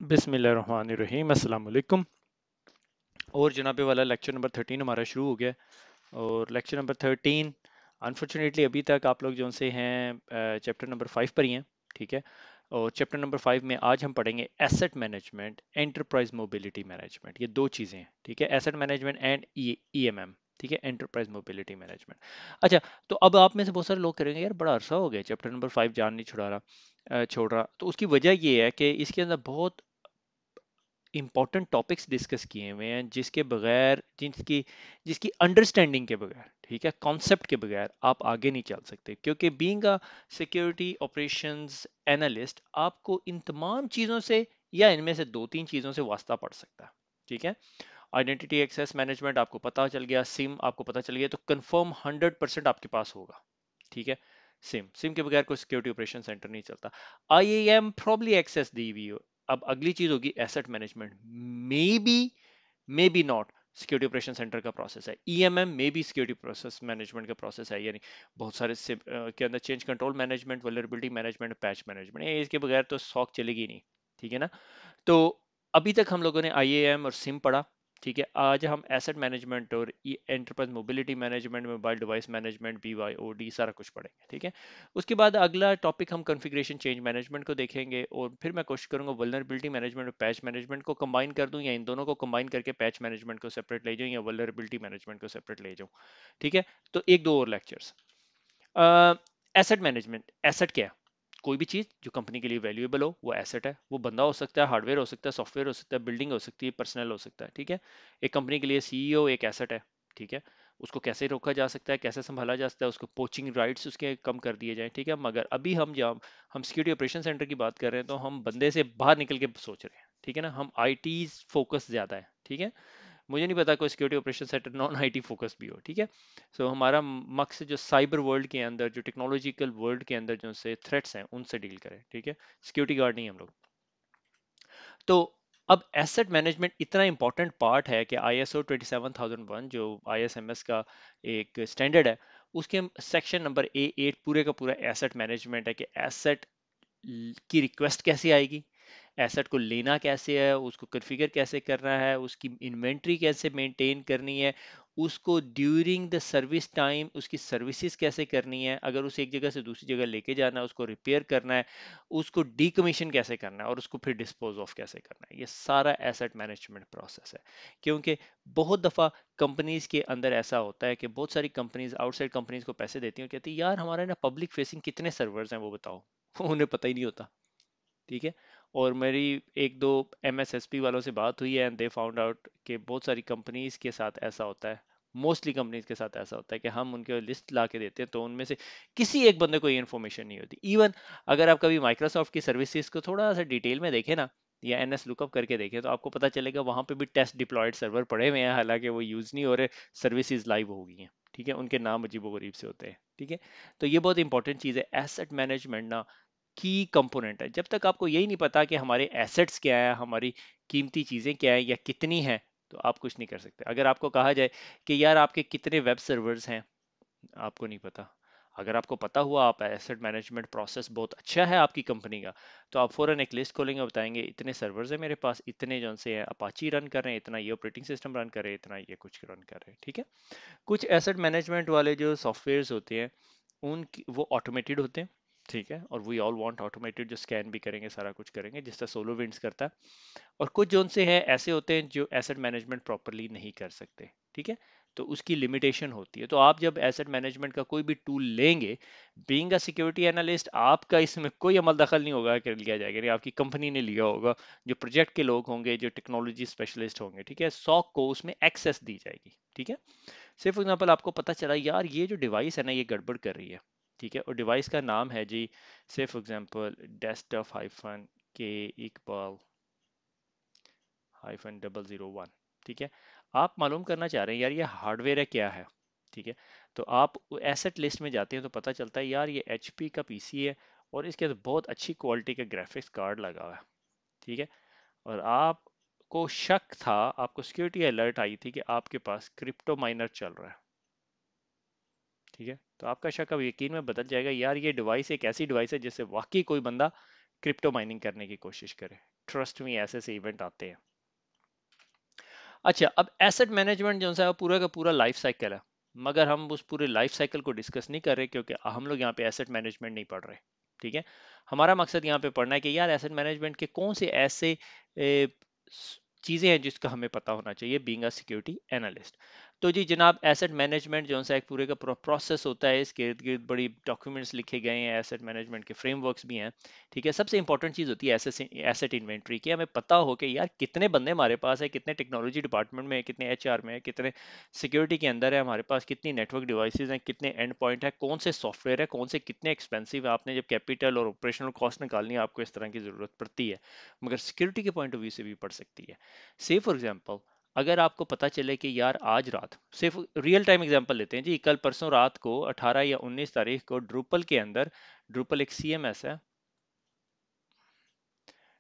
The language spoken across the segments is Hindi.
बिस्मिल्लाहिर्रहमानिर्रहीम अस्सलाम वालेकुम। और जनाबे वाला लेक्चर नंबर 13 हमारा शुरू हो गया है। और लेक्चर नंबर 13 अनफॉर्चुनेटली अभी तक आप लोग जो से हैं चैप्टर नंबर 5 पर ही हैं। ठीक है। और चैप्टर नंबर 5 में आज हम पढ़ेंगे asset management, enterprise mobility management. ये दो चीज़ें हैं। ठीक है, एसेट मैनेजमेंट एंड ईएमएम। ठीक है, एंटरप्राइज मोबिलिटी मैनेजमेंट। अच्छा, तो अब आप में से बहुत सारे लोग करेंगे यार बड़ा अरसा हो गया चैप्टर नंबर 5 जान नहीं छुड़ा रहा, छोड़ रहा। तो उसकी वजह ये है कि इसके अंदर बहुत इंपॉर्टेंट टॉपिक्स डिस्कस किए हुए हैं जिसके बगैर जिसकी जिसकी अंडरस्टैंडिंग के बगैर, ठीक है, कॉन्सेप्ट के बगैर आप आगे नहीं चल सकते। क्योंकि being a security operations analyst आपको इन तमाम चीज़ों से या इनमें से दो तीन चीज़ों से वास्ता पड़ सकता है। ठीक है, आइडेंटिटी एक्सेस मैनेजमेंट आपको पता चल गया, सिम आपको पता चल गया, तो कंफर्म 100% आपके पास होगा। ठीक है, सिम सिम के बगैर कोई सिक्योरिटी ऑपरेशन सेंटर नहीं चलता। आईएएम प्रॉब्ली एक्सेस दी हुई हो। अब अगली चीज होगी asset management. May be not security operation centre का प्रोसेस है। ईएमएम में भी सिक्योरिटी प्रोसेस मैनेजमेंट का प्रोसेस है, यानी बहुत सारे के अंदर change control management, vulnerability management, patch management, इसके बगैर तो सॉक चलेगी नहीं। ठीक है ना। तो अभी तक हम लोगों ने आईएएम और सिम पढ़ा। ठीक है, आज हम एसेट मैनेजमेंट और enterprise mobility management, mobile device management, BYOD सारा कुछ पढ़ेंगे। ठीक है, उसके बाद अगला टॉपिक हम कॉन्फ़िगरेशन चेंज मैनेजमेंट को देखेंगे और फिर मैं कोशिश करूंगा वल्नरेबिलिटी मैनेजमेंट और पैच मैनेजमेंट को कंबाइन कर दूं, या इन दोनों को कंबाइन करके पैच मैनेजमेंट को सेपरेट ले जाऊं या वल्नरेबिलिटी मैनेजमेंट को सेपरेट ले जाऊं। ठीक है, तो एक दो और लेक्चर्स। एसेट मैनेजमेंट, एसेट क्या है? कोई भी चीज जो कंपनी के लिए वैल्यूएबल हो वो एसेट है। वो बंदा हो सकता है, हार्डवेयर हो सकता है, सॉफ्टवेयर हो सकता है, बिल्डिंग हो सकती है, पर्सनल हो सकता है। ठीक है, एक कंपनी के लिए सीईओ एक एसेट है। ठीक है, उसको कैसे रोका जा सकता है, कैसे संभाला जा सकता है, उसको पोचिंग राइट्स उसके कम कर दिए जाएं। ठीक है, मगर अभी हम जब हम सिक्योरिटी ऑपरेशन सेंटर की बात कर रहे हैं तो हम बंदे से बाहर निकल के सोच रहे हैं। ठीक है ना, हम आईटी फोकस ज्यादा है। ठीक है, मुझे नहीं पता कोई security operation centre non IT focus भी हो। ठीक है, सो हमारा मकसद जो साइबर वर्ल्ड के अंदर, जो टेक्नोलॉजिकल वर्ल्ड के अंदर जो से थ्रेट्स हैं उनसे डील करें। ठीक है, सिक्योरिटी गार्ड नहीं हम लोग। तो अब एसेट मैनेजमेंट इतना इंपॉर्टेंट पार्ट है कि आईएसओ 27001 जो आईएसएमएस का एक स्टैंडर्ड है, उसके सेक्शन नंबर ए 8 पूरे का पूरा एसेट मैनेजमेंट है कि एसेट की रिक्वेस्ट कैसे आएगी, एसेट को लेना कैसे है, उसको कॉन्फ़िगर कैसे करना है, उसकी इन्वेंट्री कैसे मेंटेन करनी है, उसको ड्यूरिंग द सर्विस टाइम उसकी सर्विसेज कैसे करनी है, अगर उसे एक जगह से दूसरी जगह लेके जाना है, उसको रिपेयर करना है, उसको डीकमीशन कैसे करना है और उसको फिर डिस्पोज ऑफ कैसे करना है, ये सारा एसेट मैनेजमेंट प्रोसेस है। क्योंकि बहुत दफ़ा कंपनीज के अंदर ऐसा होता है कि बहुत सारी कंपनीज आउटसाइड कंपनीज को पैसे देती हैं, कहती है यार हमारे ना पब्लिक फेसिंग कितने सर्वर्स हैं वो बताओ। उन्हें पता ही नहीं होता। ठीक है, और मेरी एक दो एमएसएसपी वालों से बात हुई है एंड दे फाउंड आउट कि बहुत सारी कंपनीज के साथ ऐसा होता है, मोस्टली कंपनीज के साथ ऐसा होता है कि हम उनके लिस्ट ला के देते हैं तो उनमें से किसी एक बंदे को ये इन्फॉर्मेशन नहीं होती। इवन अगर आप कभी माइक्रोसॉफ्ट की सर्विसेज को थोड़ा सा डिटेल में देखें ना, या एनएस लुकअप करके देखें, तो आपको पता चलेगा वहां पे भी टेस्ट डिप्लॉयड सर्वर पड़े हुए हैं, हालांकि वो यूज नहीं हो रहे, सर्विसेज लाइव हो गई हैं। ठीक है, उनके नाम अजीबोगरीब से होते हैं। ठीक है, तो ये बहुत इंपॉर्टेंट चीज़ है एसेट मैनेजमेंट ना, की कंपोनेंट है। जब तक आपको यही नहीं पता कि हमारे एसेट्स क्या है, हमारी कीमती चीज़ें क्या है या कितनी है, तो आप कुछ नहीं कर सकते। अगर आपको कहा जाए कि यार आपके कितने वेब सर्वर्स हैं, आपको नहीं पता। अगर आपको पता हुआ, आप एसेट मैनेजमेंट प्रोसेस बहुत अच्छा है आपकी कंपनी का, तो आप फौरन एक लिस्ट खोलेंगे, बताएंगे इतने सर्वर्स है मेरे पास, इतने जो से हैं अपाची रन कर रहे हैं, इतना ये ऑपरेटिंग सिस्टम रन कर रहे हैं, इतना ये कुछ रन कर रहे हैं। ठीक है, कुछ एसेट मैनेजमेंट वाले जो सॉफ्टवेयर्स होते हैं उनकी वो ऑटोमेटेड होते हैं। ठीक है, और वी ऑल वांट ऑटोमेटेड, जो स्कैन भी करेंगे, सारा कुछ करेंगे, जिस तरह सोलो विंड्स करता है। और कुछ जो उनसे है ऐसे होते हैं जो एसेट मैनेजमेंट प्रॉपरली नहीं कर सकते। ठीक है, तो उसकी लिमिटेशन होती है। तो आप जब एसेट मैनेजमेंट का कोई भी टूल लेंगे, बीइंग अ सिक्योरिटी एनालिस्ट, आपका इसमें कोई अमल दखल नहीं होगा कि लिया जाएगा, नहीं आपकी कंपनी ने लिया होगा, जो प्रोजेक्ट के लोग होंगे, जो टेक्नोलॉजी स्पेशलिस्ट होंगे। ठीक है, सॉक को उसमें एक्सेस दी जाएगी। ठीक है, से फॉर एग्जाम्पल आपको पता चला यार ये जो डिवाइस है ना ये गड़बड़ कर रही है। ठीक है, और डिवाइस का नाम है जी, से फॉर एग्जाम्पल डेस्कटॉप हाइफन के इकबाल हाइफन 001। ठीक है, आप मालूम करना चाह रहे हैं यार ये हार्डवेयर है क्या है। ठीक है, तो आप एसेट लिस्ट में जाते हैं तो पता चलता है यार ये एचपी का पीसी है और इसके अंदर बहुत अच्छी क्वालिटी का ग्राफिक्स कार्ड लगा हुआ है। ठीक है, और आपको शक था, आपको सिक्योरिटी अलर्ट आई थी कि आपके पास क्रिप्टो माइनर चल रहा है। ठीक है, तो आपका शक अब यकीन में बदल जाएगा, यार ये डिवाइस एक ऐसी डिवाइस है जिससे वाकई कोई बंदा क्रिप्टो माइनिंग करने की कोशिश करे। ट्रस्ट में ऐसे ऐसे इवेंट आते हैं। अच्छा, अब एसेट मैनेजमेंट जो है पूरा का पूरा लाइफ साइकिल है, मगर हम उस पूरे लाइफ साइकिल को डिस्कस नहीं कर रहे क्योंकि हम लोग यहाँ पे एसेट मैनेजमेंट नहीं पढ़ रहे। ठीक है, हमारा मकसद यहाँ पे पढ़ना है कि यार एसेट मैनेजमेंट के कौन से ऐसे चीजें हैं जिसका हमें पता होना चाहिए बीइंग अ सिक्योरिटी एनालिस्ट। तो जी जनाब, एसेट मैनेजमेंट जो है एक पूरे का पूरा प्रोसेस होता है, इसके इर्द गिर्द बड़ी डॉक्यूमेंट्स लिखे गए हैं, एसेट मैनेजमेंट के फ्रेमवर्क्स भी हैं। ठीक है, सबसे इंपॉर्टेंट चीज होती है एसेट इन्वेंट्री की। हमें पता हो कि यार कितने बंदे हमारे पास है, कितने टेक्नोलॉजी डिपार्टमेंट में है, कितने एचआर में है, कितने सिक्योरिटी के अंदर है हमारे पास, कितनी नेटवर्क डिवाइसेज हैं, कितने एंड पॉइंट है, कौन से सॉफ्टवेयर है, कौन से कितने एक्सपेंसिव है। आपने जब कैपिटल और ऑपरेशनल कॉस्ट निकालनी है आपको इस तरह की जरूरत पड़ती है, मगर सिक्योरिटी के पॉइंट ऑफ व्यू से भी पड़ सकती है। से फॉर एग्जाम्पल, अगर आपको पता चले कि यार आज रात, सिर्फ रियल टाइम एग्जांपल लेते हैं जी, कल परसों रात को 18 या 19 तारीख को ड्रूपल के अंदर, ड्रूपल एक सीएमएस है,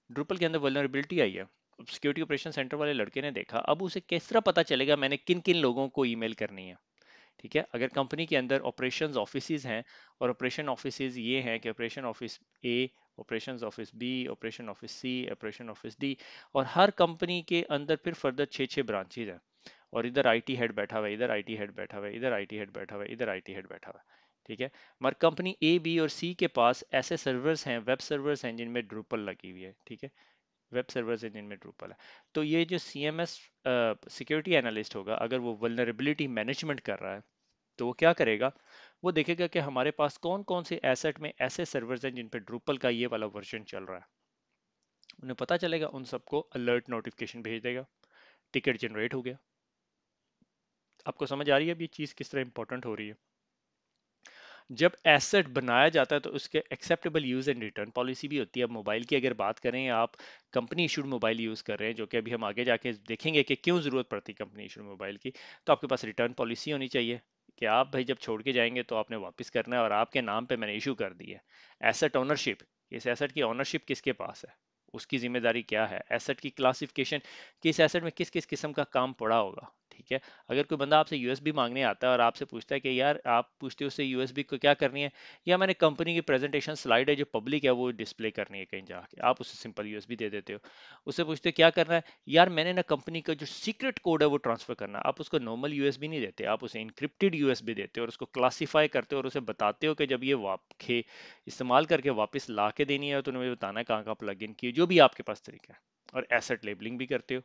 ड्रूपल के अंदर वल्नरेबिलिटी आई है। सिक्योरिटी ऑपरेशन सेंटर वाले लड़के ने देखा, अब उसे किस तरह पता चलेगा मैंने किन किन लोगों को ईमेल करनी है। ठीक है, अगर कंपनी के अंदर ऑपरेशंस ऑफिसेज हैं, और ऑपरेशन ऑफिसेज ये हैं कि operation office A, operations office B, operation office C, operation office D, और हर कंपनी के अंदर फिर फर्दर 6-6 ब्रांचेज हैं, और इधर आईटी हेड बैठा हुआ है, इधर आईटी हेड बैठा हुआ है, इधर आईटी हेड बैठा हुआ है, इधर आईटी हेड बैठा हुआ है। ठीक है, मगर कंपनी ए बी और सी के पास ऐसे सर्वर्स हैं, वेब सर्वर्स हैं जिनमें ड्रूपल लगी हुई है। ठीक है, वेब सर्वर्स हैं जिनमें ड्रूपल है। तो ये जो सीएमएस सिक्योरिटी एनालिस्ट होगा, अगर वो वल्नरेबिलिटी मैनेजमेंट कर रहा है, तो वो क्या करेगा, वो देखेगा कि हमारे पास कौन कौन से एसेट में ऐसे सर्वर्स हैं जिन पे ड्रूपल का ये वाला वर्जन चल रहा है। उन्हें पता चलेगा, उन सबको अलर्ट नोटिफिकेशन भेज देगा, टिकट जनरेट हो गया। आपको समझ आ रही है अब ये चीज़ किस तरह इंपॉर्टेंट हो रही है। जब एसेट बनाया जाता है तो उसके acceptable use and return policy भी होती है। अब मोबाइल की अगर बात करें, आप कंपनी इशूड मोबाइल यूज कर रहे हैं, जो कि अभी हम आगे जाके देखेंगे कि क्यों जरूरत पड़ती है कंपनी इशूड मोबाइल की, तो आपके पास रिटर्न पॉलिसी होनी चाहिए कि आप भाई जब छोड़ के जाएंगे तो आपने वापस करना है, और आपके नाम पे मैंने इशू कर दी है। एसेट ओनरशिप, इस एसेट की ओनरशिप किसके पास है, उसकी जिम्मेदारी क्या है, एसेट की क्लासिफिकेशन, किस एसेट में किस किस किस्म का काम पड़ा होगा। ठीक है, अगर कोई बंदा आपसे यूएसबी मांगने आता है और आपसे पूछता है कि यार, आप पूछते हो उससे यूएसबी को क्या करनी है, या मैंने कंपनी की प्रेजेंटेशन स्लाइड है जो पब्लिक है वो डिस्प्ले करनी है कहीं जाके, आप उसे सिंपल यूएसबी दे देते हो। उससे पूछते हो क्या करना है, यार मैंने ना कंपनी का जो सीक्रेट कोड है वो ट्रांसफर करना है, आप उसको नॉर्मल यूएसबी नहीं देते, आप उसे इंक्रिप्टेड यूएसबी देते हो, और उसको क्लासीफाई करते हो, और उसे बताते हो कि जब ये वापखे इस्तेमाल करके वापस ला के देनी है तो तुम्हें बताना है कहाँ कहाँ प्लग इन किए, जो भी आपके पास तरीका है। और एसेट लेबलिंग भी करते हो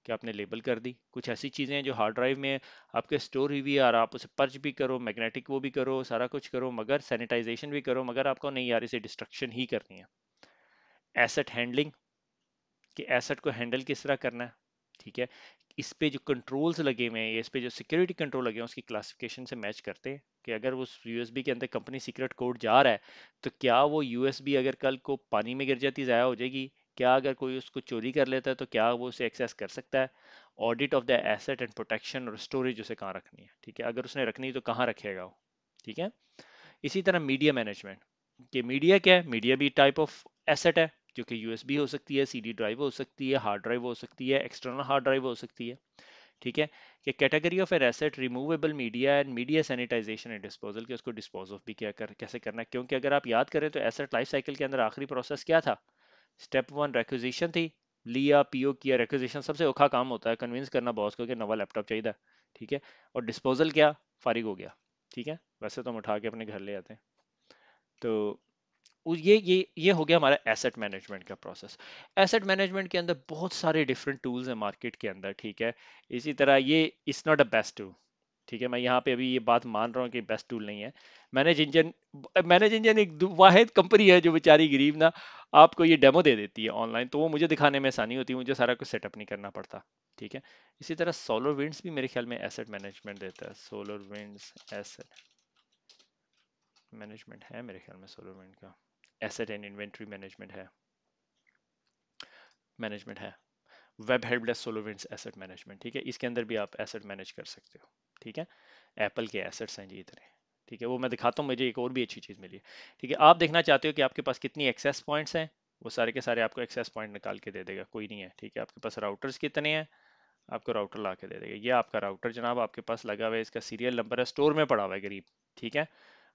कि आपने लेबल कर दी। कुछ ऐसी चीज़ें हैं जो हार्ड ड्राइव में आपके स्टोर हुई भी है, और आप उसे पर्च भी करो, मैग्नेटिक वो भी करो, सारा कुछ करो, मगर सैनिटाइजेशन भी करो, मगर आपको नहीं यार इसे डिस्ट्रक्शन ही करनी है। एसेट हैंडलिंग, कि एसेट को हैंडल किस तरह करना है। ठीक है, इस पे जो कंट्रोल्स लगे हुए हैं, इस पे जो सिक्योरिटी कंट्रोल लगे हैं, उसकी क्लासिफिकेशन से मैच करते हैं कि अगर उस यूएसबी के अंदर कंपनी सीक्रेट कोड जा रहा है, तो क्या वो यूएसबी अगर कल को पानी में गिर जाती ज़ाया हो जाएगी, क्या अगर कोई उसको चोरी कर लेता है तो क्या वो उसे एक्सेस कर सकता है। Audit of the asset and protection और स्टोरेज उसे कहाँ रखनी है। ठीक है, अगर उसने रखनी है तो कहाँ रखेगा वो। ठीक है, इसी तरह मीडिया मैनेजमेंट, कि मीडिया क्या है, मीडिया भी टाइप ऑफ एसेट है, जो कि यूएसबी हो सकती है, सीडी ड्राइव हो सकती है, हार्ड ड्राइव हो सकती है, एक्सटर्नल हार्ड ड्राइव हो सकती है। ठीक है, कि category of an asset, removable media and media sanitisation and disposal, के उसको डिस्पोज ऑफ भी कैसे करना है। क्योंकि अगर आप याद करें तो एसेट लाइफ साइकिल के अंदर आखिरी प्रोसेस क्या था, स्टेप वन रिक्विजिशन थी, लिया पीओ किया। रिक्विजिशन सबसे औखा काम होता है, कन्विंस करना बॉस को कि नवा लैपटॉप चाहिए। ठीक है, और डिस्पोजल क्या, फारिग हो गया। ठीक है, वैसे तो हम उठा के अपने घर ले आते हैं। तो ये हो गया हमारा एसेट मैनेजमेंट का प्रोसेस। एसेट मैनेजमेंट के अंदर बहुत सारे डिफरेंट टूल्स हैं मार्केट के अंदर। ठीक है, इसी तरह ये it's not a best tool. ठीक है, मैं यहाँ पे अभी ये बात मान रहा हूँ कि बेस्ट टूल नहीं है। मैनेज इंजन एक वाहिद कंपनी है जो बेचारी गरीब ना आपको ये डेमो दे देती है ऑनलाइन, तो वो मुझे दिखाने में आसानी होती है, मुझे सारा कुछ सेटअप नहीं करना पड़ता। ठीक है, इसी तरह सोलर विंड्स भी मेरे ख्याल में एसेट मैनेजमेंट देता है। सोलर विंड्स एसेट मैनेजमेंट है मेरे ख्याल में, सोलर विंड का एसेट एंड इन्वेंट्री मैनेजमेंट है। Web helpdesk SolarWinds asset management. ठीक है, इसके अंदर भी आप एसेट मैनेज कर सकते हो। ठीक है, एप्पल के एसेट्स हैं जी इतने। ठीक है, वो मैं दिखाता हूँ, मुझे एक और भी अच्छी चीज़ मिली है। ठीक है, आप देखना चाहते हो कि आपके पास कितनी एक्सेस पॉइंट्स हैं, वो सारे के सारे आपको एक्सेस पॉइंट निकाल के दे देगा, कोई नहीं है। ठीक है, आपके पास राउटर्स कितने हैं, आपको राउटर ला के दे देगा। ये आपका राउटर जनाब आपके पास लगा हुआ है, इसका सीरियल नंबर है, स्टोर में पड़ा हुआ है करीब। ठीक है,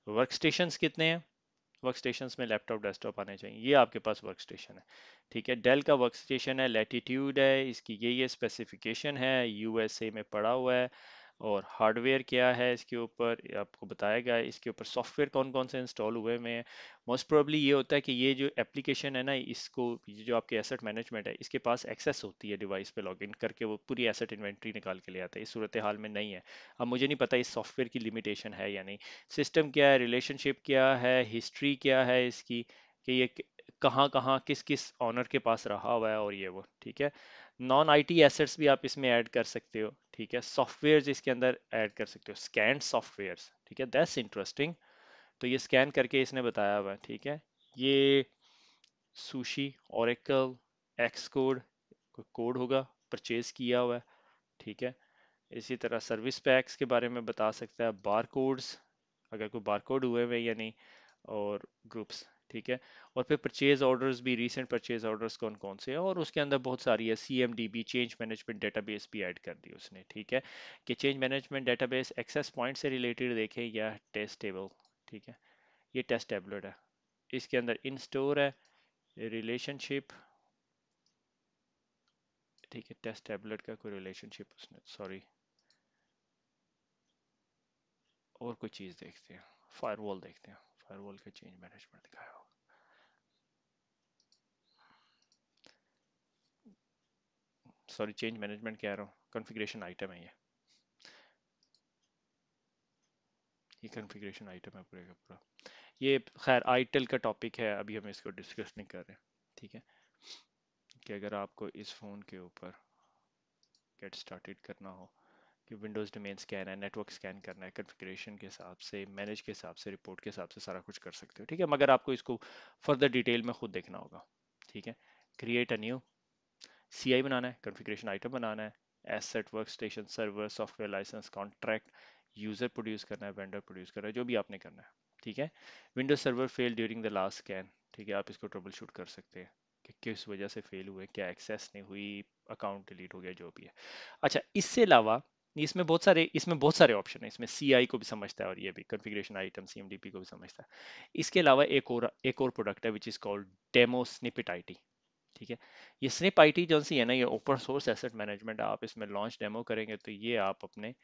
वर्क स्टेशन कितने हैं, वर्क स्टेशन में लैपटॉप डेस्कटॉप आने चाहिए, ये आपके पास वर्क स्टेशन है। ठीक है, डेल का वर्क स्टेशन है, लैटिट्यूड है, इसकी ये स्पेसिफिकेशन है, यूएसए में पड़ा हुआ है। और हार्डवेयर क्या है इसके ऊपर ये आपको बताया गया है। इसके ऊपर सॉफ्टवेयर कौन कौन से इंस्टॉल हुए में है। मोस्ट प्रोबेबली ये होता है कि ये जो एप्लीकेशन है ना, इसको ये जो आपके एसेट मैनेजमेंट है इसके पास एक्सेस होती है डिवाइस पे लॉगिन करके, वो पूरी एसेट इन्वेंट्री निकाल के ले आता है। इस सूरत हाल में नहीं है। अब मुझे नहीं पता इस सॉफ्टवेयर की लिमिटेशन है या नहीं। सिस्टम क्या है, रिलेशनशिप क्या है, हिस्ट्री क्या है इसकी, कि ये कहाँ कहाँ किस किस ऑनर के पास रहा हुआ है और ये वो। ठीक है, नॉन आईटी एसेट्स भी आप इसमें ऐड कर सकते हो। ठीक है, सॉफ्टवेयर इसके अंदर ऐड कर सकते हो, स्कैन सॉफ्टवेयर। ठीक है, दैट्स इंटरेस्टिंग। तो ये स्कैन करके इसने बताया हुआ है। ठीक है, ये सुशी, ओरेकल, एक्स कोड, कोई कोड होगा, परचेज किया हुआ है। ठीक है, इसी तरह सर्विस पैक्स के बारे में बता सकता है, बार कोड्स, अगर कोई बार कोड हुए हुए या नहीं, और ग्रुप्स। ठीक है, और फिर परचेज ऑर्डर्स भी, रीसेंट परचेज ऑर्डर्स कौन कौन से हैं, और उसके अंदर बहुत सारी है, C M D B, change management database भी ऐड कर दी उसने। ठीक है, कि change management database access point से रिलेटेड देखें या टेस्ट टेबल। ठीक है, ये टेस्ट टेबलेट है, इसके अंदर इन स्टोर है, रिलेशनशिप। ठीक है, टेस्ट टैबलेट का कोई रिलेशनशिप उसने, सॉरी, और कोई चीज़ देखते हैं, फायरवॉल देखते हैं, फायरवॉल का चेंज मैनेजमेंट दिखाया होगा। सॉरी, चेंज मैनेजमेंट कह रहा हूँ, कॉन्फ़िगरेशन आइटम है ये कॉन्फ़िगरेशन आइटम है पूरे का पूरा। ये खैर आईटेल का टॉपिक है, अभी हम इसको डिस्कस नहीं कर रहे। ठीक है, कि अगर आपको इस फ़ोन के ऊपर गेट स्टार्टेड करना हो कि विंडोज़ डोमेन स्कैन है, नेटवर्क स्कैन करना है, कॉन्फ़िगरेशन के हिसाब से, मैनेज के हिसाब से, रिपोर्ट के हिसाब से सारा कुछ कर सकते हो। ठीक है, मगर आपको इसको फर्दर डिटेल में खुद देखना होगा। ठीक है, क्रिएट अ न्यू, सीआई बनाना है, कॉन्फ़िगरेशन आइटम बनाना है, asset, workstation, server, software licence, contract, user produce करना है, वेंडर प्रोड्यूस करना है, जो भी आपने करना है। ठीक है, Windows server fail during the last scan. ठीक है, आप इसको ट्रबल शूट कर सकते हैं कि किस वजह से फेल हुए, क्या एक्सेस नहीं हुई, अकाउंट डिलीट हो गया, जो भी है। अच्छा, इससे अलावा इसमें बहुत सारे ऑप्शन है, इसमें सीआई को भी समझता है और ये भी कॉन्फ़िगरेशन आइटम, सीएमडीपी को भी समझता है। इसके अलावा एक और प्रोडक्ट है which is called demo snippet IT. ठीक है, ये स्निप आईटी जो सी है ना, ये ओपन सोर्स एसेट मैनेजमेंट, आप इसमें लॉन्च डेमो करेंगे तो ये आप अपने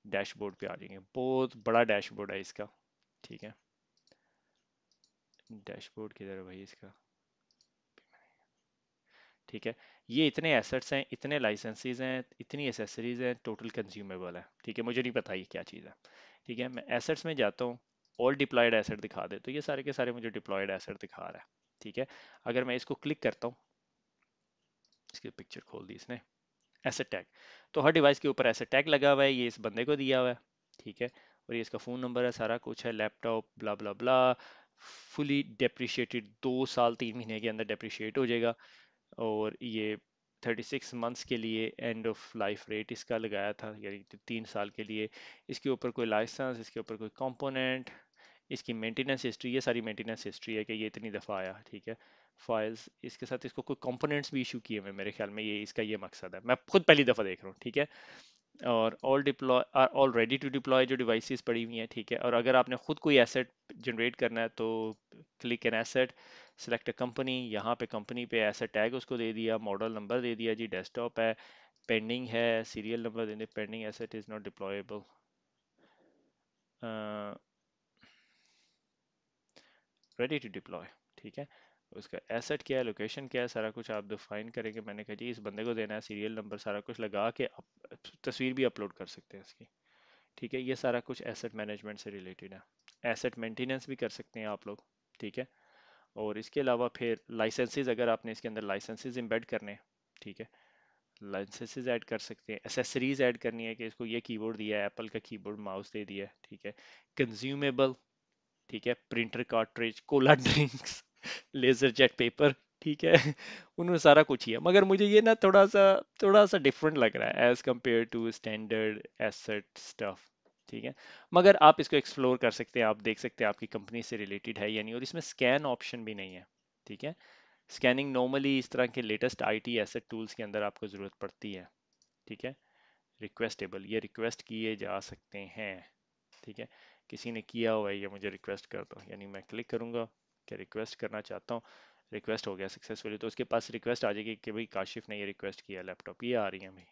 डैशबोर्ड पे आ जाएंगे, बहुत बड़ा डैशबोर्ड है इसका। ठीक है, डैशबोर्ड किधर है भाई इसका। ठीक है, ये इतने एसेट्स हैं, इतने लाइसेंसेस हैं, इतनी एसेसरीज हैं, टोटल कंज्यूमेबल है। ठीक है, मुझे नहीं पता ये क्या चीज़ है। ठीक है, मैं एसेट्स में जाता हूँ, ऑल डिप्लॉयड एसेट दिखा दे, तो ये सारे के सारे मुझे डिप्लॉयड एसेट दिखा रहा है। ठीक है, अगर मैं इसको क्लिक करता हूँ, इसकी पिक्चर खोल दी इसने, एसेट टैग, तो हर डिवाइस के ऊपर एसेट टैग लगा हुआ है, ये इस बंदे को दिया हुआ है। ठीक है, और ये इसका फ़ोन नंबर है, सारा कुछ है, लैपटॉप ब्ला ब्ला ब्ला, फुली डेप्रिशिएटेड, 2 साल 3 महीने के अंदर डेप्रिशिएट हो जाएगा। और ये 36 मंथ्स के लिए एंड ऑफ लाइफ रेट इसका लगाया था, यानी 3 साल के लिए। इसके ऊपर कोई लाइसेंस, इसके ऊपर कोई कंपोनेंट, इसकी मेंटेनेंस हिस्ट्री, ये सारी मेंटेनेंस हिस्ट्री है कि ये इतनी दफ़ा आया। ठीक है, फाइल्स, इसके साथ इसको कोई कंपोनेंट्स भी इशू किए हुए हैं, मेरे ख्याल में ये इसका ये मकसद है, मैं खुद पहली दफ़ा देख रहा हूँ। ठीक है, और ऑल रेडी टू डिप्लॉय जो डिवाइसेस पड़ी हुई हैं। ठीक है, और अगर आपने खुद कोई एसेट जनरेट करना है तो click an asset, select a company, यहाँ पे कंपनी पे एसेट टैग उसको दे दिया, मॉडल नंबर दे दिया जी, डेस्कटॉप है, पेंडिंग है, सीरियल नंबर दे दिया, pending asset is not deployable, ready to deploy. ठीक है, उसका एसेट क्या है, लोकेशन क्या है, सारा कुछ आप डिफाइन करेंगे। मैंने कहा जी इस बंदे को देना है, सीरियल नंबर सारा कुछ लगा के तस्वीर भी अपलोड कर सकते हैं इसकी। ठीक है, ये सारा कुछ एसेट मैनेजमेंट से रिलेटेड है। एसेट मेंटेनेंस भी कर सकते हैं आप लोग। ठीक है, और इसके अलावा फिर लाइसेंसेस, अगर आपने इसके अंदर लाइसेंसेस एम्बेड करने हैं। ठीक है, लाइसेंसेस ऐड कर सकते हैं, एसेसरीज ऐड करनी है कि इसको ये कीबोर्ड दिया है, एप्पल का कीबोर्ड माउस दे दिया है। ठीक है, कंज्यूमेबल, ठीक है, printer cartridge, cola drinks, laser jet paper. ठीक है, उनमें सारा कुछ ही है, मगर मुझे ये ना थोड़ा सा डिफरेंट लग रहा है as compare to standard asset stuff. ठीक है, मगर आप इसको एक्सप्लोर कर सकते हैं, आप देख सकते हैं आपकी कंपनी से रिलेटेड है या नहीं, और इसमें स्कैन ऑप्शन भी नहीं है। ठीक है, स्कैनिंग नॉर्मली इस तरह के लेटेस्ट आईटी एसेट टूल्स के अंदर आपको ज़रूरत पड़ती है। ठीक है, रिक्वेस्टेबल, ये रिक्वेस्ट किए जा सकते हैं। ठीक है, किसी ने किया हुआ है, ये मुझे रिक्वेस्ट कर दो, यानी मैं क्लिक करूंगा, कि रिक्वेस्ट करना चाहता हूँ, रिक्वेस्ट हो गया सक्सेसफुली, तो उसके पास रिक्वेस्ट आ जाएगी कि भाई काशिफ ने ये रिक्वेस्ट किया लैपटॉप, ये आ रही है भाई,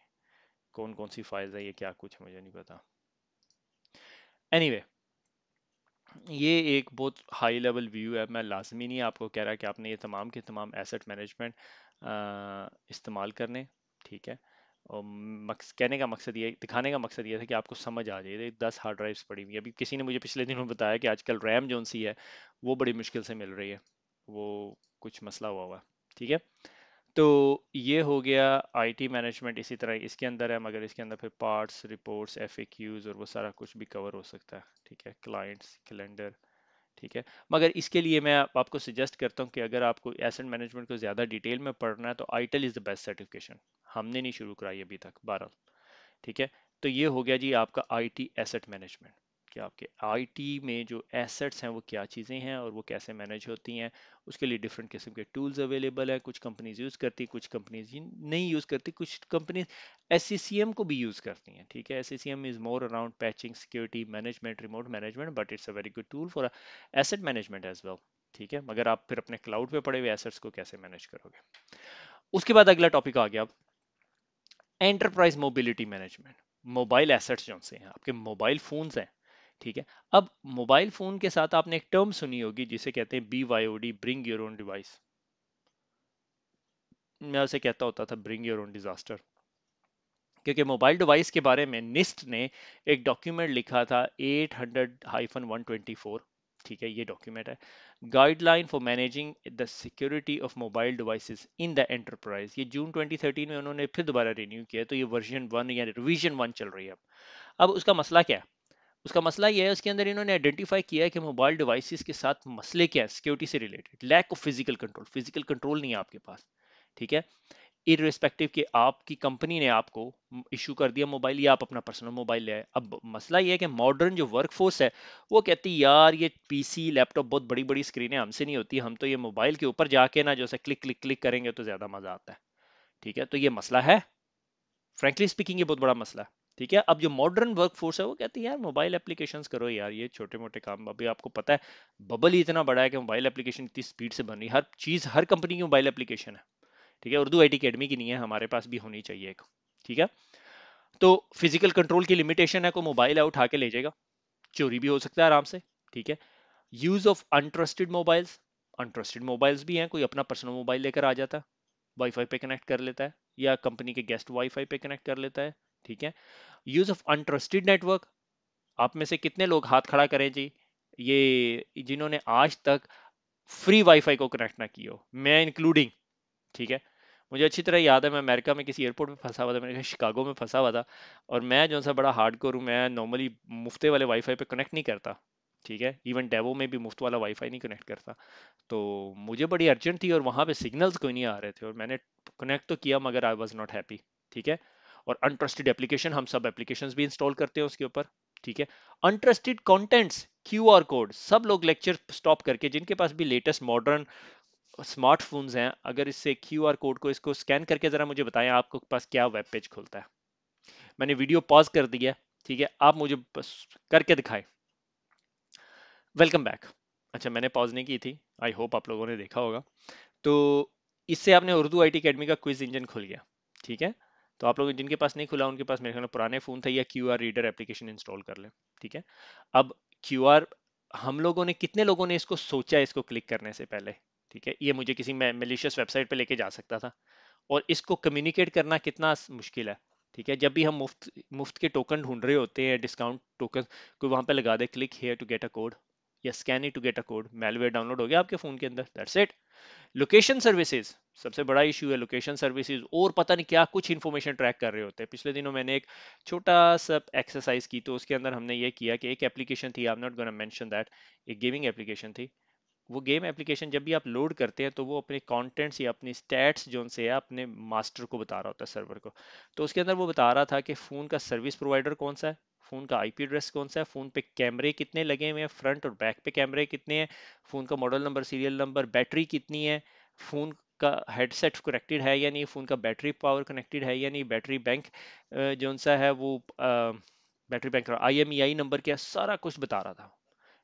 कौन कौन सी फाइल्स है, ये क्या कुछ है मुझे नहीं पता। एनीवे anyway, ये एक बहुत हाई लेवल व्यू है, मैं लाजमी नहीं आपको कह रहा कि आपने ये तमाम के तमाम एसेट मैनेजमेंट इस्तेमाल करने, ठीक है। और कहने का मकसद ये, दिखाने का मकसद ये था कि आपको समझ आ जाए। 10 हार्ड ड्राइव्स पड़ी हुई है, अभी किसी ने मुझे पिछले दिनों बताया कि आजकल रैम जो सी है वो बड़ी मुश्किल से मिल रही है, वो कुछ मसला हुआ है, ठीक है। तो ये हो गया आईटी मैनेजमेंट, इसी तरह इसके अंदर है, मगर इसके अंदर फिर पार्ट्स, रिपोर्ट्स, एफएक्यूज और वो सारा कुछ भी कवर हो सकता है, ठीक है, क्लाइंट्स, कैलेंडर, ठीक है। मगर इसके लिए मैं आपको सजेस्ट करता हूँ कि अगर आपको एसेट मैनेजमेंट को ज़्यादा डिटेल में पढ़ना है तो itel is the best certification, हमने नहीं शुरू कराई अभी तक, 12, ठीक है। तो ये हो गया जी आपका आईटी एसेट मैनेजमेंट, कि आपके आईटी में जो एसेट्स हैं वो क्या चीज़ें हैं और वो कैसे मैनेज होती हैं। उसके लिए डिफरेंट किस्म के टूल्स अवेलेबल है, कुछ कंपनीज यूज़ करती, कुछ कंपनीज नहीं यूज़ करती, कुछ कंपनीज एससीसीएम को भी यूज़ करती हैं, ठीक है। SCCM is more around patching, security management, remote management, but it's a very good tool for asset management as well, ठीक है। मगर आप फिर अपने क्लाउड पे पड़े हुए एसेट्स को कैसे मैनेज करोगे। उसके बाद अगला टॉपिक आ गया enterprise mobility management, mobile assets जो से हैं, आपके मोबाइल फोन्स हैं, ठीक है। अब मोबाइल फोन के साथ आपने एक टर्म सुनी होगी जिसे कहते हैं BYOD, bring your own device. मैं उसे कहता होता था ब्रिंग योर ओन डिजास्टर, क्योंकि मोबाइल डिवाइस के बारे में निस्ट ने एक डॉक्यूमेंट लिखा था 800-124, ठीक है, ये डॉक्यूमेंट है, guideline for managing the security of mobile devices in the enterprise. ये जून 2013 में उन्होंने फिर दोबारा रिन्यू किया, तो ये वर्जन 1 या रिवीजन 1 चल रही है अब उसका मसला क्या है, उसका मसला ये है, उसके अंदर इन्होंने आइडेंटिफाई किया है कि मोबाइल डिवाइसेस के साथ मसले क्या है सिक्योरिटी से related, lack of physical control, physical control नहीं है आपके पास, ठीक है। इरिस्पेक्टिव कि आपकी कंपनी ने आपको इशू कर दिया मोबाइल या आप अपना पर्सनल मोबाइल ले आए। अब मसला ये है कि मॉडर्न जो वर्कफोर्स है वो कहती है यार ये पीसी लैपटॉप बहुत बड़ी बड़ी स्क्रीनें हमसे नहीं होती, हम तो ये मोबाइल के ऊपर जाके ना जो है क्लिक क्लिक क्लिक करेंगे तो ज्यादा मजा आता है, ठीक है। तो ये मसला है, फ्रैंकली स्पीकिंग ये बहुत बड़ा मसला है, ठीक है। अब जो मॉडर्न वर्कफोर्स है वो कहती है यार मोबाइल एप्लीकेशंस करो यार, ये छोटे मोटे काम, अभी आपको पता है बबल ही इतना बड़ा है कि मोबाइल एप्लीकेशन इतनी स्पीड से बन रही है, हर चीज हर कंपनी की मोबाइल एप्लीकेशन है, ठीक है। उर्दू आईटी अकेडमी की नहीं है, हमारे पास भी होनी चाहिए एक, ठीक है। तो फिजिकल कंट्रोल की लिमिटेशन है, को मोबाइल है उठा के ले जाएगा, चोरी भी हो सकता है आराम से, ठीक है। Use of untrusted mobiles, untrusted mobiles भी हैं, कोई अपना पर्सनल मोबाइल लेकर आ जाता है, वाईफाई पे कनेक्ट कर लेता है या कंपनी के गेस्ट वाईफाई पे कनेक्ट कर लेता है, ठीक है। यूज ऑफ अनट्रस्टेड नेटवर्क, आप में से कितने लोग हाथ खड़ा करें जी ये जिन्होंने आज तक फ्री वाईफाई को कनेक्ट ना किया हो, मैं इंक्लूडिंग, ठीक है। मुझे अच्छी तरह याद है मैं अमेरिका में किसी एयरपोर्ट में फंसा हुआ था, मैंने शिकागो में फंसा हुआ था, और मैं जो सा बड़ा हार्डकोर हूँ, मैं नॉर्मली मुफ्ते वाले वाईफाई पे कनेक्ट नहीं करता, ठीक है। इवन डेवो में भी मुफ्त वाला वाईफाई नहीं कनेक्ट करता। तो मुझे बड़ी अर्जेंट थी और वहां पे सिग्नल्स कोई नहीं आ रहे थे और मैंने कनेक्ट तो किया मगर आई वाज नॉट हैप्पी, ठीक है। और अनट्रस्टेड एप्लीकेशन, हम सब एप्लीकेशंस भी इंस्टॉल करते हैं उसके ऊपर, ठीक है। अनट्रस्टेड कंटेंट्स, क्यूआर कोड, सब लोग लेक्चर स्टॉप करके जिनके पास भी लेटेस्ट मॉडर्न स्मार्टफोन्स हैं, अगर इससे क्यूआर कोड को इसको स्कैन करके जरा मुझे बताएं आपको पास क्या वेब पेज खुलता है। मैंने वीडियो पॉज कर दिया, ठीक है, आप मुझे बस करके दिखाएं। Welcome back. अच्छा मैंने पॉज नहीं की थी, आई होप आप लोगों ने देखा होगा। तो इससे आपने उर्दू आईटी अकेडमी का क्विज इंजन खुल गया, ठीक है। तो आप लोग जिनके पास नहीं खुला उनके पास मेरे ख्याल में पुराने फोन था, या क्यूआर रीडर एप्लीकेशन इंस्टॉल कर ले, ठीक है। अब क्यूआर, हम लोगों ने कितने लोगों ने इसको सोचा इसको क्लिक करने से पहले, ठीक है, ये मुझे किसी मेलिशियस वेबसाइट पे लेके जा सकता था, और इसको कम्युनिकेट करना कितना मुश्किल है, ठीक है। जब भी हम मुफ्त मुफ्त के टोकन ढूंढ रहे होते हैं, डिस्काउंट टोकन, कोई वहां पे लगा दे click here to get a code या scan it to get a code, malware download हो गया आपके फोन के अंदर, दैट्स इट। लोकेशन सर्विसेज सबसे बड़ा इशू है, लोकेशन सर्विसेज और पता नहीं क्या कुछ इन्फॉर्मेशन ट्रैक कर रहे होते हैं। पिछले दिनों मैंने एक छोटा सा एक्सरसाइज की, तो उसके अंदर हमने ये किया कि एक एप्लीकेशन थी, आई am not gonna mention that, एक गेमिंग एप्लीकेशन थी। वो गेम एप्लीकेशन जब भी आप लोड करते हैं तो वो अपने कंटेंट्स या अपनी स्टैट्स जो से है अपने मास्टर को बता रहा होता है, सर्वर को। तो उसके अंदर वो बता रहा था कि फ़ोन का सर्विस प्रोवाइडर कौन सा है, फ़ोन का आईपी एड्रेस कौन सा है, फ़ोन पे कैमरे कितने लगे हुए हैं, फ्रंट और बैक पे कैमरे कितने हैं, फ़ोन का model number, serial number, battery कितनी है, फ़ोन का हेडसेट कनेक्टेड है या नहीं, फ़ोन का बैटरी पावर कनेक्टेड है या नहीं, बैटरी बैंक जो सा है वो बैटरी बैंक का IMEI नंबर क्या, सारा कुछ बता रहा था,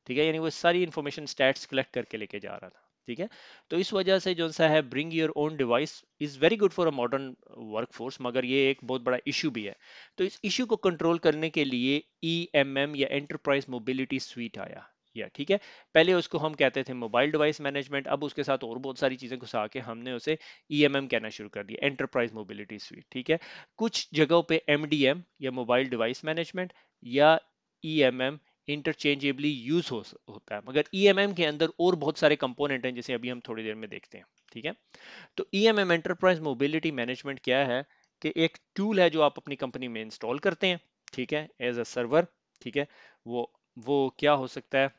ठीक है। यानी वो सारी इन्फॉर्मेशन स्टैट्स कलेक्ट करके लेके जा रहा था। ठीक है। तो इस वजह से जो सा है bring your own device is very good for a modern workforce, मगर ये एक बहुत बड़ा इशू भी है। तो इस इशू को कंट्रोल करने के लिए ईएमएम या एंटरप्राइज मोबिलिटी स्वीट आया, या ठीक है। पहले उसको हम कहते थे मोबाइल डिवाइस मैनेजमेंट, अब उसके साथ और बहुत सारी चीजें घुसा के हमने उसे ईएमएम कहना शुरू कर दिया, एंटरप्राइज मोबिलिटी स्वीट, ठीक है। कुछ जगहों पे एमडीएम या मोबाइल डिवाइस मैनेजमेंट या ईएमएम इंटरचेंजेबली यूज होता है, मगर ईएमएम के अंदर और बहुत सारे कंपोनेंट हैं, जैसे अभी हम थोड़ी देर में देखते हैं, ठीक है। तो ईएमएम एंटरप्राइज मोबिलिटी मैनेजमेंट क्या है कि एक टूल है जो आप अपनी कंपनी में इंस्टॉल करते हैं, ठीक है, एज अ सर्वर, ठीक है। वो वो क्या हो सकता है,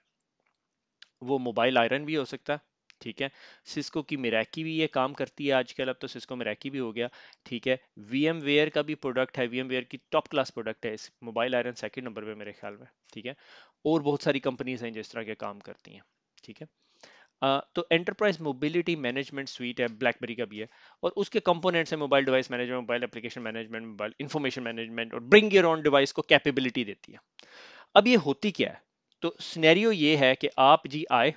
वो मोबाइल आयरन भी हो सकता है, ठीक है। सिस्को की मिराकी भी ये काम करती है आजकल, अब तो सिस्को मिराकी भी हो गया, ठीक है। वीएम वेयर का भी प्रोडक्ट है, वीएम वेयर की टॉप क्लास प्रोडक्ट है, इस मोबाइल आयरन सेकंड नंबर पे मेरे ख्याल में, ठीक है। और बहुत सारी कंपनीज हैं जिस तरह के काम करती हैं, ठीक है। तो एंटरप्राइज मोबिलिटी मैनेजमेंट स्वीट है, ब्लैकबेरी का भी है, और उसके कंपोनेंट्स हैं mobile device management, mobile application management, mobile information management, और ब्रिंग योर ओन डिवाइस को कैपेबिलिटी देती है। अब ये होती क्या है, तो सिनेरियो ये है कि आप जी आए,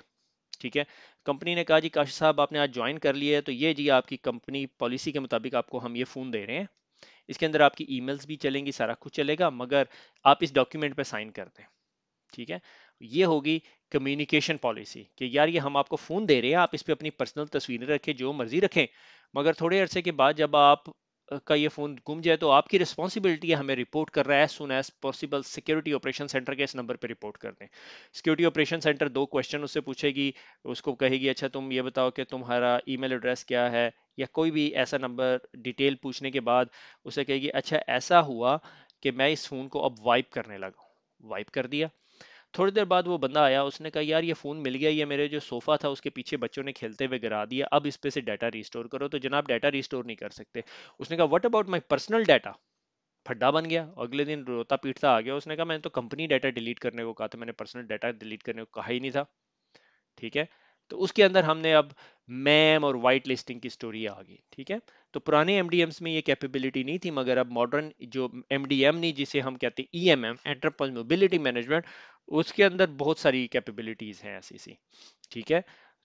ठीक है। कंपनी ने कहा जी काशिफ साहब आपने आज ज्वाइन कर लिया है, तो ये जी आपकी कंपनी पॉलिसी के मुताबिक आपको हम ये फोन दे रहे हैं, इसके अंदर आपकी ईमेल्स भी चलेंगी, सारा कुछ चलेगा, मगर आप इस डॉक्यूमेंट पे साइन कर दें, ठीक है। ये होगी कम्युनिकेशन पॉलिसी कि यार ये हम आपको फोन दे रहे हैं, आप इस पे अपनी पर्सनल तस्वीरें रखें, जो मर्जी रखें, मगर थोड़े अरसे के बाद जब आप का ये फोन गुम जाए तो आपकी रिस्पॉन्सिबिलिटी है हमें रिपोर्ट कर रहा है, soon as possible security operation centre के इस नंबर पे रिपोर्ट कर दें। सिक्योरिटी ऑपरेशन सेंटर दो क्वेश्चन उससे पूछेगी, उसको कहेगी अच्छा तुम ये बताओ कि तुम्हारा ईमेल एड्रेस क्या है, या कोई भी ऐसा नंबर डिटेल पूछने के बाद उसे कहेगी अच्छा ऐसा हुआ कि मैं इस फोन को अब वाइप करने लगा हूं, वाइप कर दिया। थोड़ी देर बाद वो बंदा आया, उसने कहा यार ये फोन मिल गया, ये मेरे जो सोफा था उसके पीछे बच्चों ने खेलते हुए गिरा दिया, अब इस पे से डाटा रिस्टोर करो, तो जनाब डाटा रिस्टोर नहीं कर सकते। उसने कहा what about my personal data, फड्डा बन गया, अगले दिन रोता पीटता आ गया, उसने कहा मैंने तो कंपनी डाटा डिलीट करने को कहा था, मैंने पर्सनल डाटा डिलीट करने को कहा ही नहीं था, ठीक है। तो उसके अंदर हमने अब मैम और वाइट लिस्टिंग की स्टोरी आ गई, ठीक है। तो पुराने एमडीएम्स में ये कैपेबिलिटी नहीं थी, मगर अब मॉडर्न जो एमडीएम नहीं जिसे हम कहते हैं ईएमएम एंटरप्राइज मोबिलिटी मैनेजमेंट, उसके अंदर बहुत सारी कैपेबिलिटीज हैं ऐसी सी, ठीक है।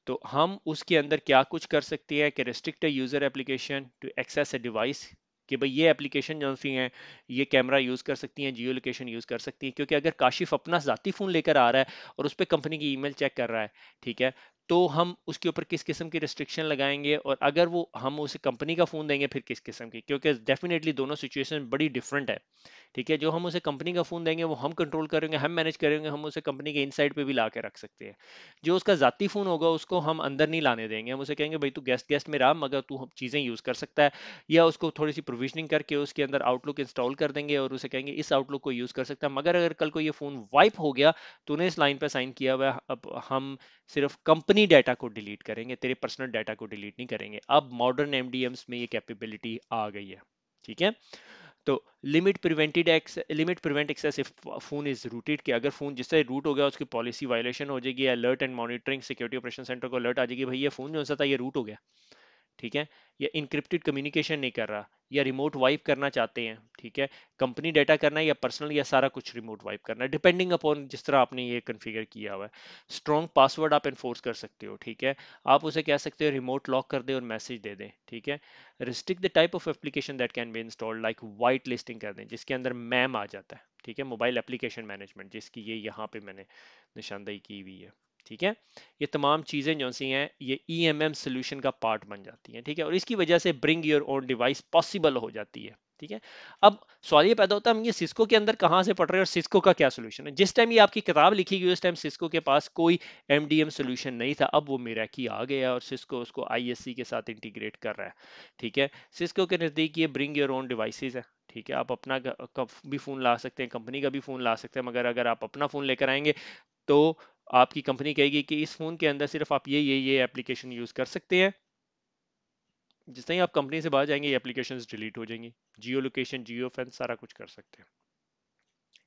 तो हम उसके अंदर क्या कुछ कर सकते हैं कि restrict user application to access a device, कि भाई ये एप्लीकेशन जो सी हैं ये कैमरा यूज कर सकती हैं, जियो लोकेशन यूज कर सकती हैं, क्योंकि अगर काशिफ अपना जाती फोन लेकर आ रहा है और उस पर कंपनी की ईमेल चेक कर रहा है, ठीक है, तो हम उसके ऊपर किस किस्म की रिस्ट्रिक्शन लगाएंगे, और अगर वो हम उसे कंपनी का फोन देंगे फिर किस किस्म की, क्योंकि डेफिनेटली दोनों सिचुएशन बड़ी डिफरेंट है, ठीक है। जो हम उसे कंपनी का फोन देंगे वो हम कंट्रोल करेंगे, हम मैनेज करेंगे, हम उसे कंपनी के इनसाइड पे भी ला के रख सकते हैं। जो उसका जाती फोन होगा उसको हम अंदर नहीं लाने देंगे, हम उसे कहेंगे भाई तू गेस्ट गेस्ट में रहा, मगर तू चीजें यूज कर सकता है, या उसको थोड़ी सी प्रोविजनिंग करके उसके अंदर आउटलुक इंस्टॉल कर देंगे और उसे कहेंगे इस आउटलुक को यूज कर सकता है, मगर अगर कल को ये फोन वाइप हो गया, तूने इस लाइन पे साइन किया हुआ है, अब हम सिर्फ कंपनी डाटा को डिलीट करेंगे, तेरे पर्सनल डाटा को डिलीट नहीं करेंगे। अब मॉडर्न एमडीएम्स में ये कैपेबिलिटी आ गई है, ठीक है। तो limit prevent access if phone is rooted, कि अगर फोन जिससे रूट हो गया उसकी पॉलिसी वायलेशन हो जाएगी, alert and monitoring security operation centre को अलर्ट आ जाएगी भाई ये फोन जो सा था ये रूट हो गया, ठीक है, या इंक्रिप्टेड कम्युनिकेशन नहीं कर रहा, या रिमोट वाइप करना चाहते हैं, ठीक है, कंपनी डाटा करना है या पर्सनल या सारा कुछ रिमोट वाइप करना है, डिपेंडिंग अपॉन जिस तरह आपने ये कॉन्फ़िगर किया हुआ है। स्ट्रॉन्ग पासवर्ड आप एनफोर्स कर सकते हो, ठीक है। आप उसे कह सकते हो रिमोट लॉक कर दे और मैसेज दे दें, ठीक है। Restrict the type of application that can be installed, like white listing कर दें, जिसके अंदर मैम आ जाता है, ठीक है, मोबाइल एप्लीकेशन मैनेजमेंट, जिसकी ये यहाँ पे मैंने निशानदेही की हुई है, ठीक है। ये तमाम चीज़ें जो सी हैं ये ईएमएम सोल्यूशन का पार्ट बन जाती हैं, ठीक है, और इसकी वजह से bring your own device possible हो जाती है, ठीक है। अब सवाल ये पैदा होता है हम ये सिस्को के अंदर कहाँ से पढ़ रहे हैं और सिस्को का क्या सोल्यूशन है। जिस टाइम ये आपकी किताब लिखी गई उस टाइम सिस्को के पास कोई एमडीएम सोल्यूशन नहीं था, अब वो मिराकी आ गया और सिस्को उसको आईएससी के साथ इंटीग्रेट कर रहा है, ठीक है। सिस्को के नज़दीक ये ब्रिंग योर ओन डिवाइसेस है, ठीक है। आप अपना भी फ़ोन ला सकते हैं, कंपनी का भी फ़ोन ला सकते हैं, मगर अगर आप अपना फ़ोन लेकर आएंगे तो आपकी कंपनी कहेगी कि इस फोन के अंदर सिर्फ आप ये एप्लीकेशन यूज कर सकते हैं, जिस ही आप कंपनी से बाहर जाएंगे ये एप्लीकेशंस डिलीट हो जाएंगी, जियो लोकेशन जियो फैन सारा कुछ कर सकते हैं,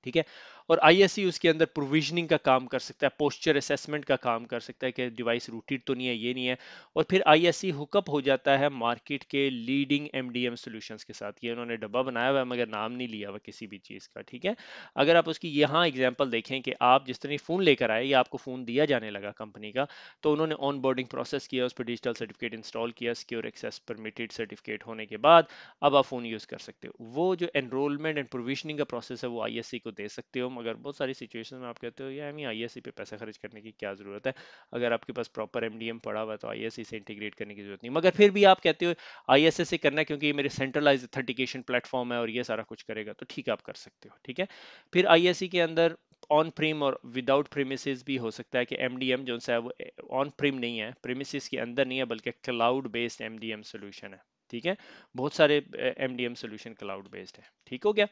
ठीक है। और आईएससी उसके अंदर प्रोविजनिंग का काम कर सकता है, पोस्चर असेसमेंट का काम कर सकता है कि डिवाइस रूटेड तो नहीं है, ये नहीं है। और फिर आईएससी हुकअप हो जाता है मार्केट के लीडिंग एमडीएम सॉल्यूशंस के साथ। ये उन्होंने डब्बा बनाया हुआ है मगर नाम नहीं लिया हुआ किसी भी चीज़ का, ठीक है। अगर आप उसकी यहाँ एग्जांपल देखें कि आप जिस तरह फ़ोन लेकर आए या आपको फ़ोन दिया जाने लगा कंपनी का, तो उन्होंने ऑन बोर्डिंग प्रोसेस किया, उस पर डिजिटल सर्टिफिकेट इंस्टॉल किया, सिक्योर एक्सेस परमिटेड सर्टिफिकेट होने के बाद अब आप फ़ोन यूज़ कर सकते हो। वो जो एनरोलमेंट एंड प्रोविजनिंग का प्रोसेस है वो आईएससी को दे सकते हो, मगर बहुत सारी सिचुएशन में आप कहते हो यार हमें आईएससी पे पैसा खर्च करने की क्या ज़रूरत है, अगर आपके पास प्रॉपर एमडीएम पड़ा हुआ है तो आईएससी से इंटीग्रेट करने की जरूरत नहीं। मगर फिर भी आप कहते हो आईएससी से करना है क्योंकि ये मेरे सेंट्रलाइज ऑथेंटिकेशन प्लेटफॉर्म है और ये सारा कुछ करेगा, तो ठीक है आप कर सकते हो, ठीक है। फिर आईएससी के अंदर ऑन प्रीम और विदाउट प्रीमिसेस भी हो सकता है कि एमडीएम जो है वो ऑन प्रीम नहीं है, प्रीमिसेस के अंदर नहीं है, बल्कि क्लाउड बेस्ड एमडीएम सोल्यूशन है, ठीक है। बहुत सारे एमडीएम सोल्यूशन क्लाउड बेस्ड है, ठीक हो गया।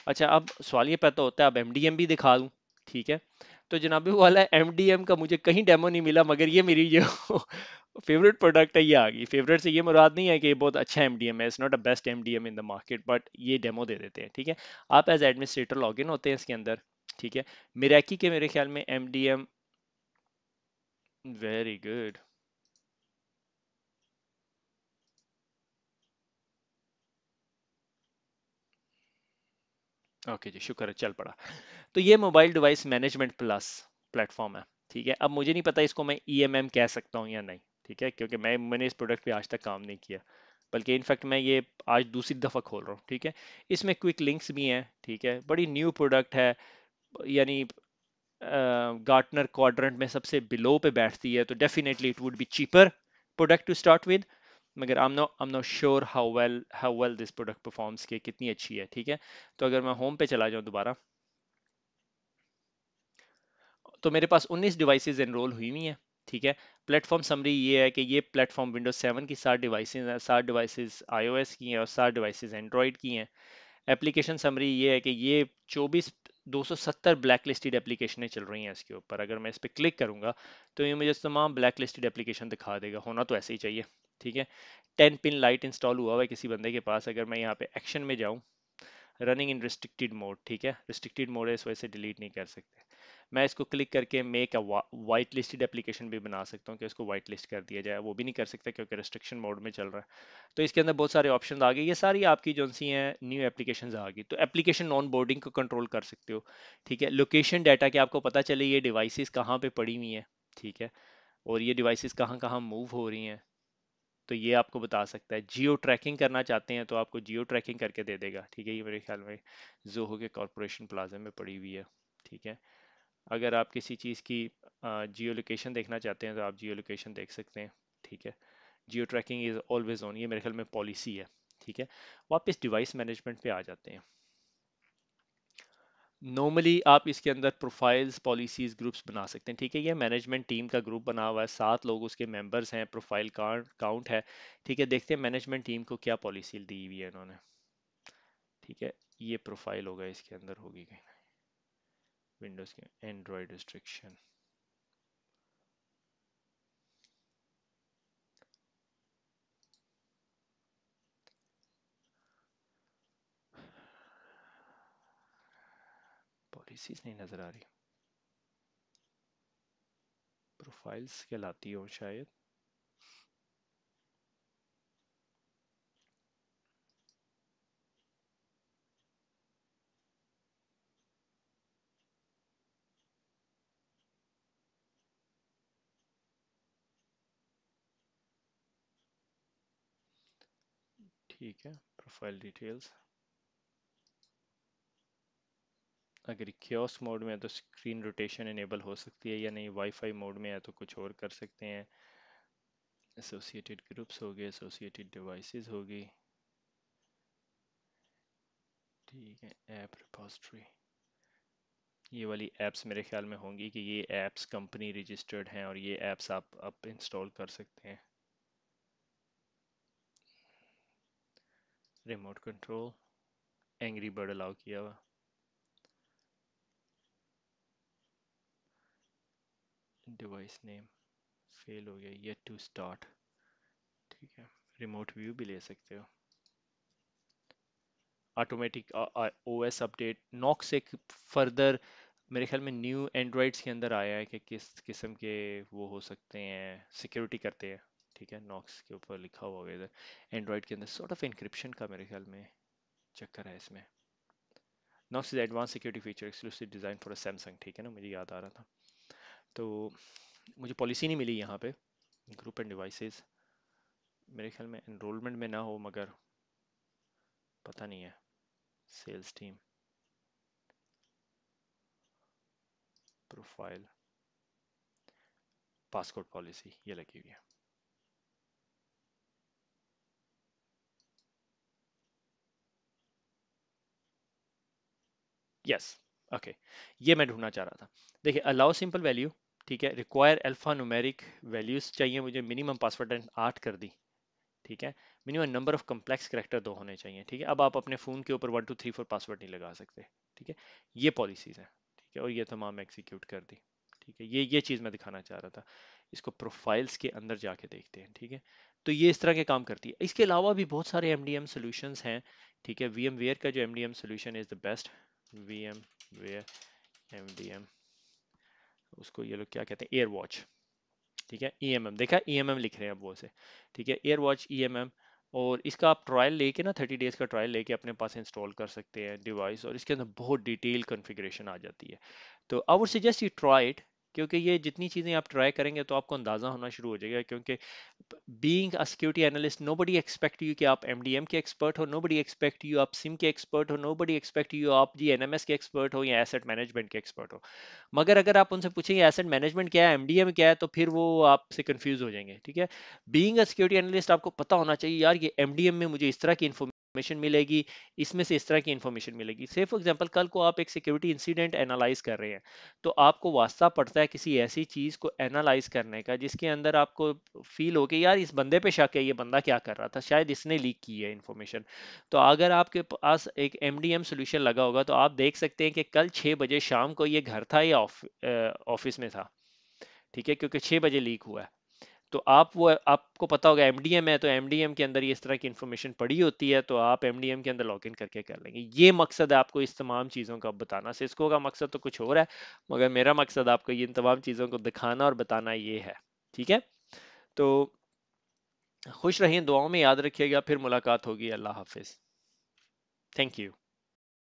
अच्छा, अब सवाल ये पैदा होता है अब एमडीएम भी दिखा दूं, ठीक है। तो जनाब वो वाला एमडीएम का मुझे कहीं डेमो नहीं मिला, मगर ये मेरी जो फेवरेट प्रोडक्ट है ये आ गई। फेवरेट से ये मुराद नहीं है कि ये बहुत अच्छा एमडीएम है, it's not a best MDM in the market, but ये डेमो दे देते हैं, ठीक है। आप एज एडमिनिस्ट्रेटर लॉगिन होते हैं इसके अंदर, ठीक है। मिराकी के मेरे ख्याल में एमडीएम, वेरी गुड, ओके जी, शुक्र है चल पड़ा। तो ये mobile device management plus platform है, ठीक है। अब मुझे नहीं पता इसको मैं ईएमएम कह सकता हूँ या नहीं, ठीक है, क्योंकि मैंने इस प्रोडक्ट पे आज तक काम नहीं किया, बल्कि इनफैक्ट मैं ये आज दूसरी दफ़ा खोल रहा हूँ, ठीक है। इसमें क्विक लिंक्स भी हैं, ठीक है, बड़ी न्यू प्रोडक्ट है, यानी गार्टनर क्वाड्रेंट में सबसे बिलो पे बैठती है, तो definitely it would be cheaper product to start with. मगर I am not sure how well this product performs, के कितनी अच्छी है, ठीक है। तो अगर मैं होम पे चला जाऊँ दोबारा, तो मेरे पास 19 डिवाइसेस एनरोल हुई हुई हैं, ठीक है। प्लेटफॉर्म समरी ये है कि ये प्लेटफॉर्म विंडोज 7 की 60 डिवाइसेस हैं, 60 डिवाइसेस iOS की हैं और 60 डिवाइसेस एंड्रॉयड की हैं। एप्लीकेशन समरी ये है कि ये 24 270 ब्लैक लिस्टेड एप्लीकेशनें चल रही हैं इसके ऊपर। अगर मैं इस पर क्लिक करूंगा तो ये मुझे तमाम ब्लैक लिस्टेड एप्लीकेशन दिखा देगा, होना तो ऐसे ही चाहिए, ठीक है। 10 पिन लाइट इंस्टॉल हुआ हुआ है किसी बंदे के पास, अगर मैं यहाँ पे एक्शन में जाऊँ, रनिंग इन रिस्ट्रिक्टेड मोड, ठीक है, रिस्ट्रिक्टेड मोड है इस वजह से डिलीट नहीं कर सकते। मैं इसको क्लिक करके make a white listed application भी बना सकता हूँ कि इसको वाइट लिस्ट कर दिया जाए, वो भी नहीं कर सकता क्योंकि रिस्ट्रिक्शन मोड में चल रहा है। तो इसके अंदर बहुत सारे ऑप्शन आ गए, ये सारी आपकी जो सी हैं न्यू एप्लीकेशन आ गई। तो एप्लीकेशन नॉन बोर्डिंग को कंट्रोल कर सकते हो, ठीक है। लोकेशन डाटा कि आपको पता चले ये डिवाइसेस कहाँ पे पड़ी हुई हैं, ठीक है, और ये डिवाइसेस कहाँ कहाँ मूव हो रही हैं, तो ये आपको बता सकता है। जियो ट्रैकिंग करना चाहते हैं तो आपको जियो ट्रैकिंग करके दे देगा, ठीक है। ये मेरे ख्याल में जोहो के कॉरपोरेशन प्लाजा में पड़ी हुई है, ठीक है। अगर आप किसी चीज़ की जियो लोकेशन देखना चाहते हैं तो आप जियो लोकेशन देख सकते हैं, ठीक है। जियो ट्रैकिंग इज ऑलवेज ऑन, ये मेरे ख्याल में पॉलिसी है, ठीक है। वापस डिवाइस मैनेजमेंट पे आ जाते हैं। नॉर्मली आप इसके अंदर प्रोफाइल्स पॉलिसीज ग्रुप्स बना सकते हैं, ठीक है। ये मैनेजमेंट टीम का ग्रुप बना हुआ है, 7 लोग उसके मेंबर्स हैं, प्रोफाइल काउंट है, ठीक है। देखते हैं मैनेजमेंट टीम को क्या पॉलिसी दी हुई है इन्होंने, ठीक है। ये प्रोफाइल होगा इसके अंदर होगी कहीं, विंडोज के एंड्रॉयड रिस्ट्रिक्शन, पॉलिसीज नहीं नजर आ रही, प्रोफाइल्स कहलाती हो शायद। ठीक है, प्रोफाइल डिटेल्स, अगर कियोस्क मोड में है तो स्क्रीन रोटेशन इनेबल हो सकती है या नहीं, वाईफाई मोड में है तो कुछ और कर सकते हैं। एसोसिएटेड ग्रुप्स हो गए, एसोसिएटेड डिवाइसेस होगी, ठीक है। ऐप रिपोजिटरी, ये वाली ऐप्स मेरे ख्याल में होंगी कि ये ऐप्स कंपनी रजिस्टर्ड हैं और ये ऐप्स आप इंस्टॉल कर सकते हैं। Remote control, angry bird allow किया हुआ, डिवाइस नेम फेल हो गया, येट टू स्टार्ट, ठीक है। रिमोट व्यू भी ले सकते हो। Automatic OS update. नॉक्स एक फर्दर मेरे ख्याल में न्यू एंड्रॉइड्स के अंदर आया है कि किस किस्म के वो हो सकते हैं, सिक्योरिटी करते हैं। ठीक है, नॉक्स के ऊपर लिखा हुआ होगा इधर। एंड्रॉइड के अंदर सॉर्ट ऑफ इंक्रिप्शन का मेरे ख्याल में चक्कर है इसमें। Knox is advance security feature exclusive design for Samsung. ठीक है ना, मुझे याद आ रहा था। तो मुझे पॉलिसी नहीं मिली यहाँ पे। ग्रुप एंड डिवाइसेस मेरे ख्याल में एनरोलमेंट में ना हो, मगर पता नहीं है। Sales team, profile, passport policy, ये लगी हुई है। यस, ओके, ये मैं ढूंढना चाह रहा था। देखिए, अलाउ सिंपल वैल्यू, ठीक है। रिक्वायर अल्फा न्यूमेरिक वैल्यूज चाहिए मुझे, मिनिमम पासवर्ड 8 कर दी। ठीक है। Minimum number of complex character 2 होने चाहिए। ठीक है, अब आप अपने फ़ोन के ऊपर 1 2 3 4 पासवर्ड नहीं लगा सकते। ठीक है, ये पॉलिसीज़ हैं। ठीक है, और ये तमाम एग्जीक्यूट कर दी। ठीक है, ये चीज़ मैं दिखाना चाह रहा था। इसको प्रोफाइल्स के अंदर जाके देखते हैं। ठीक है, तो ये इस तरह के काम करती है। इसके अलावा भी बहुत सारे एमडीएम सॉल्यूशंस हैं। ठीक है, वीएमवेयर का जो MDM solution is the best. VMware MDM, उसको ये लोग क्या कहते हैं, एयर वॉच। ठीक है, ईएमएम देखा, ईएमएम लिख रहे हैं अब वो से। ठीक है, एयर वॉच ईएमएम। और इसका आप ट्रायल लेके ना, 30 डेज का ट्रायल लेके अपने पास इंस्टॉल कर सकते हैं डिवाइस, और इसके अंदर बहुत डिटेल कॉन्फ़िगरेशन आ जाती है। तो I would suggest you try it, क्योंकि ये जितनी चीज़ें आप ट्राई करेंगे तो आपको अंदाज़ा होना शुरू हो जाएगा। क्योंकि being a security analyst, nobody expect you कि आप एमडीएम के एक्सपर्ट हो, नोबडी एक्सपेक्ट यू आप सिम के एक्सपर्ट हो, नोबडी एक्सपेक्ट यू आप जी एनएमएस के एक्सपर्ट हो या एसेट मैनेजमेंट के एक्सपर्ट हो। मगर अगर आप उनसे पूछेंगे एसेट मैनेजमेंट क्या है, एमडीएम क्या है, तो फिर वो आपसे कंफ्यूज हो जाएंगे। ठीक है, बीइंग अ सिक्योरिटी एनालिस्ट आपको पता होना चाहिए यार, ये एमडीएम में मुझे इस तरह की इन्फॉर्मेशन मिलेगी, इसमें से इस तरह की इन्फॉर्मेशन मिलेगी। से फॉर एग्जांपल, कल को आप एक सिक्योरिटी इंसिडेंट एनालाइज कर रहे हैं, तो आपको वास्ता पड़ता है किसी ऐसी चीज को एनालाइज करने का जिसके अंदर आपको फील हो कि यार इस बंदे पे शक है, ये बंदा क्या कर रहा था, शायद इसने लीक की है इन्फॉर्मेशन। तो अगर आपके पास एक एमडीएम सोल्यूशन लगा होगा, तो आप देख सकते हैं कि कल 6 बजे शाम को ये घर था या ऑफिस में था। ठीक है, क्योंकि 6 बजे लीक हुआ है। तो आप वो आपको पता होगा एमडीएम है, तो एमडीएम के अंदर ये इस तरह की इंफॉर्मेशन पड़ी होती है, तो आप एमडीएम के अंदर लॉगिन करके कर लेंगे। ये मकसद है आपको इस तमाम चीज़ों का बताना। सिस्को का मकसद तो कुछ और है, मगर मेरा मकसद आपको ये इन तमाम चीज़ों को दिखाना और बताना ये है। ठीक है, तो खुश रहिए, दुआओं में याद रखिएगा, फिर मुलाकात होगी। अल्लाह हाफिज। Thank you.